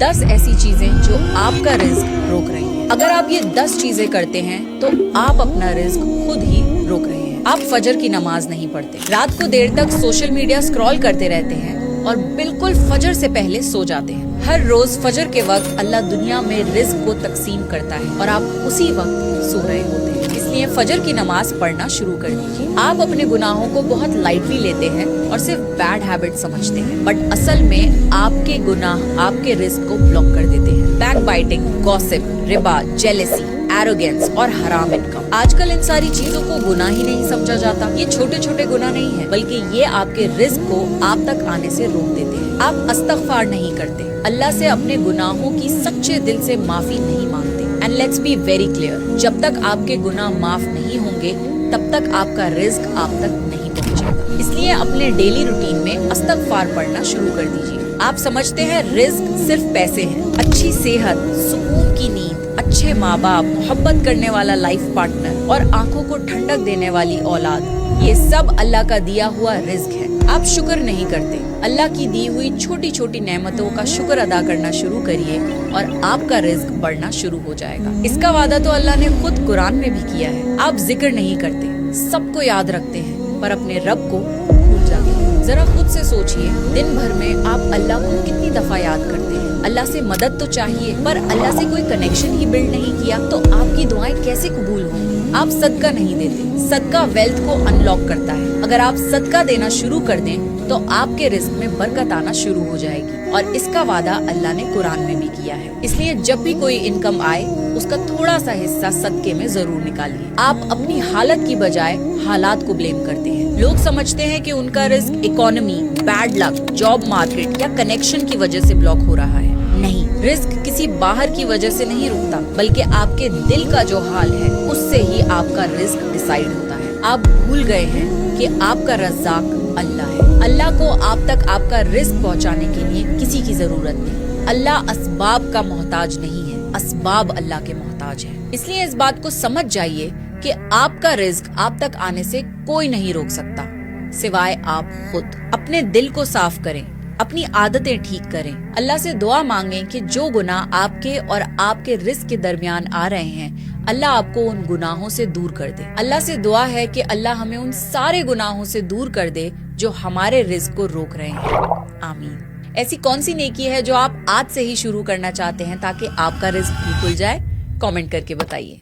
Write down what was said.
10 ऐसी चीजें जो आपका रिस्क रोक रही हैं। अगर आप ये 10 चीजें करते हैं तो आप अपना रिस्क खुद ही रोक रहे हैं। आप फजर की नमाज नहीं पढ़ते, रात को देर तक सोशल मीडिया स्क्रॉल करते रहते हैं और बिल्कुल फजर से पहले सो जाते हैं। हर रोज फजर के वक्त अल्लाह दुनिया में रिस्क को तकसीम करता है और आप उसी वक्त सो रहे होते हैं। इसलिए फजर की नमाज पढ़ना शुरू कर दीजिए। आप अपने गुनाहों को बहुत लाइटली लेते हैं और सिर्फ बैड हैबिट समझते हैं, बट असल में आपके गुनाह आपके रिस्क को ब्लॉक कर देते हैं। Back biting, gossip, Riba, jealousy, arrogance और हराम इनकम। आजकल इन सारी चीजों को गुनाह ही नहीं समझा जाता। ये छोटे छोटे गुनाह नहीं है, बल्कि ये आपके रिस्क को आप तक आने से रोक देते हैं। आप इस्तगफार नहीं करते, अल्लाह से अपने गुनाहों की सच्चे दिल से माफी नहीं मांगते। And let's be very clear, जब तक आपके गुनाह माफ नहीं होंगे तब तक आपका रिस्क आप तक नहीं पहुंचेगा। इसलिए अपने डेली रूटीन में इस्तगफार पढ़ना शुरू कर दीजिए। आप समझते हैं रिस्क सिर्फ पैसे हैं, अच्छी सेहत, सुकून की नींद, अच्छे माँ बाप, मोहब्बत करने वाला लाइफ पार्टनर और आंखों को ठंडक देने वाली औलाद, ये सब अल्लाह का दिया हुआ रिस्क है। आप शुक्र नहीं करते। अल्लाह की दी हुई छोटी छोटी नेमतों का शुक्र अदा करना शुरू करिए और आपका रिस्क बढ़ना शुरू हो जाएगा। इसका वादा तो अल्लाह ने खुद कुरान में भी किया है। आप जिक्र नहीं करते, सबको याद रखते हैं, पर अपने रब को भूल जाते हैं। जरा खुद से सोचिए, दिन भर में आप अल्लाह को कितनी दफा याद करते हैं। अल्लाह से मदद तो चाहिए, पर अल्लाह से कोई कनेक्शन ही बिल्ड नहीं किया तो आपकी दुआएं कैसे कबूल होंगी। आप सदका नहीं देते। सदका वेल्थ को अनलॉक करता है। अगर आप सदका देना शुरू कर दें तो आपके रिस्क में बरकत आना शुरू हो जाएगी और इसका वादा अल्लाह ने कुरान में भी किया है। इसलिए जब भी कोई इनकम आए उसका थोड़ा सा हिस्सा सदके में जरूर निकालिए। आप अपनी हालत की बजाय हालात को ब्लेम करते हैं। लोग समझते हैं कि उनका risk economy, bad luck, job market या कनेक्शन की वजह से ब्लॉक हो रहा है। नहीं, रिस्क किसी बाहर की वजह से नहीं रुकता, बल्कि आपके दिल का जो हाल है उससे ही आपका रिस्क डिसाइड होता है। आप भूल गए हैं कि आपका रज़्ज़ाक अल्लाह है। अल्लाह को आप तक आपका रिस्क पहुंचाने के लिए किसी की जरूरत नहीं। अल्लाह असबाब का मोहताज नहीं है, असबाब अल्लाह के मोहताज है। इसलिए इस बात को समझ जाइए कि आपका रिस्क आप तक आने से कोई नहीं रोक सकता सिवाय आप खुद। अपने दिल को साफ करें, अपनी आदतें ठीक करें, अल्लाह से दुआ मांगें कि जो गुनाह आपके और आपके रिस्क के दरमियान आ रहे हैं अल्लाह आपको उन गुनाहों से दूर कर दे। अल्लाह से दुआ है कि अल्लाह हमें उन सारे गुनाहों से दूर कर दे जो हमारे रिस्क को रोक रहे हैं। आमीन। ऐसी कौन सी नेकी है जो आप आज से ही शुरू करना चाहते हैं ताकि आपका रिस्क भी खुल जाए? कमेंट करके बताइए।